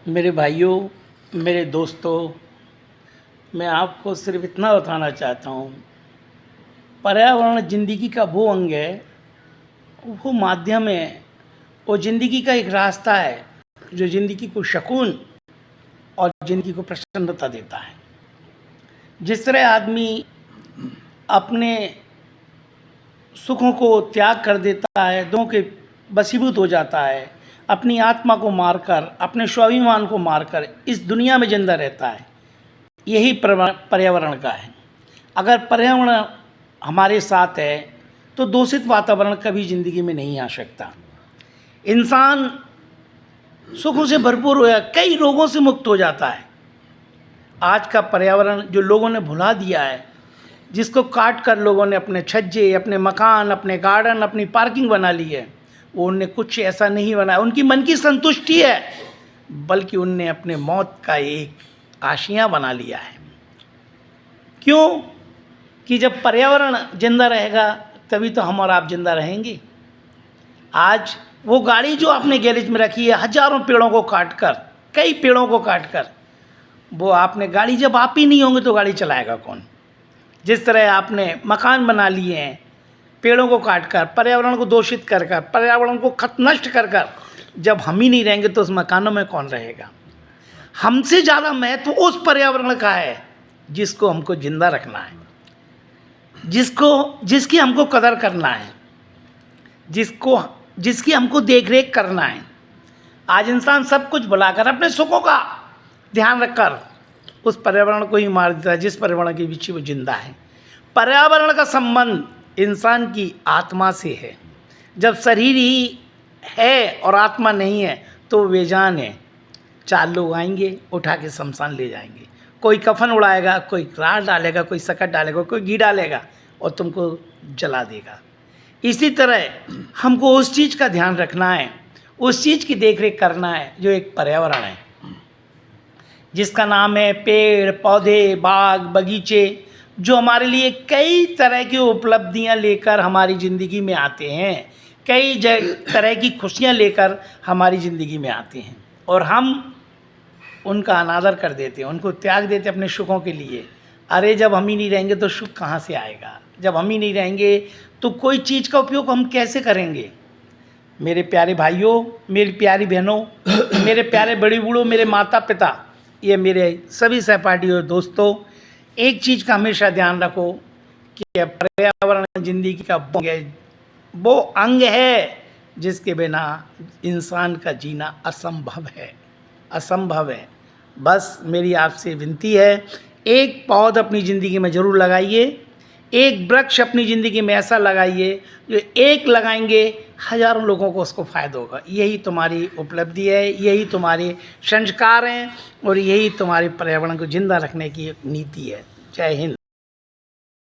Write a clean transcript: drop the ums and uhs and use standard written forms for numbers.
मेरे भाइयों, मेरे दोस्तों, मैं आपको सिर्फ इतना बताना चाहता हूँ, पर्यावरण ज़िंदगी का वो अंग है, वो माध्यम है, वो ज़िंदगी का एक रास्ता है जो ज़िंदगी को सुकून और ज़िंदगी को प्रसन्नता देता है। जिस तरह आदमी अपने सुखों को त्याग कर देता है, दुखों के वशीभूत हो जाता है, अपनी आत्मा को मारकर, अपने स्वाभिमान को मारकर इस दुनिया में जिंदा रहता है, यही पर्यावरण का है। अगर पर्यावरण हमारे साथ है तो दूषित वातावरण कभी ज़िंदगी में नहीं आ सकता। इंसान सुखों से भरपूर हो, कई रोगों से मुक्त हो जाता है। आज का पर्यावरण जो लोगों ने भुला दिया है, जिसको काट कर लोगों ने अपने छज्जे, अपने मकान, अपने गार्डन, अपनी पार्किंग बना ली है, वो उनने कुछ ऐसा नहीं बनाया उनकी मन की संतुष्टि है, बल्कि उनने अपने मौत का एक आशियाँ बना लिया है। क्यों? कि जब पर्यावरण जिंदा रहेगा तभी तो हम और आप जिंदा रहेंगे। आज वो गाड़ी जो आपने गैरेज में रखी है, हजारों पेड़ों को काटकर, कई पेड़ों को काटकर, वो आपने गाड़ी, जब आप ही नहीं होंगे तो गाड़ी चलाएगा कौन? जिस तरह आपने मकान बना लिए हैं पेड़ों को काटकर, पर्यावरण को दूषित कर कर, पर्यावरण को नष्ट कर कर, जब हम ही नहीं रहेंगे तो उस मकानों में कौन रहेगा? हमसे ज़्यादा महत्व उस पर्यावरण का है जिसको हमको जिंदा रखना है, जिसकी हमको कदर करना है, जिसकी हमको देख रेख करना है। आज इंसान सब कुछ भुलाकर अपने सुखों का ध्यान रखकर उस पर्यावरण को ही मार देता है जिस पर्यावरण के पीछे वो जिंदा है। पर्यावरण का संबंध इंसान की आत्मा से है। जब शरीर ही है और आत्मा नहीं है तो बेजान है। 4 लोग आएंगे, उठा के शमशान ले जाएंगे, कोई कफन उड़ाएगा, कोई राख डालेगा, कोई शक्कर डालेगा, कोई घी डालेगा और तुमको जला देगा। इसी तरह हमको उस चीज़ का ध्यान रखना है, उस चीज़ की देखरेख करना है जो एक पर्यावरण है, जिसका नाम है पेड़ पौधे, बाग बगीचे, जो हमारे लिए कई तरह की उपलब्धियां लेकर हमारी ज़िंदगी में आते हैं, कई तरह की खुशियां लेकर हमारी ज़िंदगी में आते हैं, और हम उनका अनादर कर देते हैं, उनको त्याग देते अपने सुखों के लिए। अरे जब हम ही नहीं रहेंगे तो सुख कहाँ से आएगा? जब हम ही नहीं रहेंगे तो कोई चीज़ का उपयोग हम कैसे करेंगे? मेरे प्यारे भाइयों, मेरी प्यारी बहनों, मेरे प्यारे बड़े बूढ़ों, मेरे माता पिता, ये मेरे सभी सहपाठी और दोस्तों, एक चीज़ का हमेशा ध्यान रखो कि पर्यावरण जिंदगी का वो अंग है जिसके बिना इंसान का जीना असंभव है, असंभव है। बस मेरी आपसे विनती है, एक पौध अपनी ज़िंदगी में ज़रूर लगाइए, एक वृक्ष अपनी ज़िंदगी में ऐसा लगाइए जो एक लगाएंगे हजारों लोगों को उसको फ़ायदा होगा। यही तुम्हारी उपलब्धि है, यही तुम्हारे संस्कार हैं और यही तुम्हारे पर्यावरण को ज़िंदा रखने की एक नीति है। जय हिंद।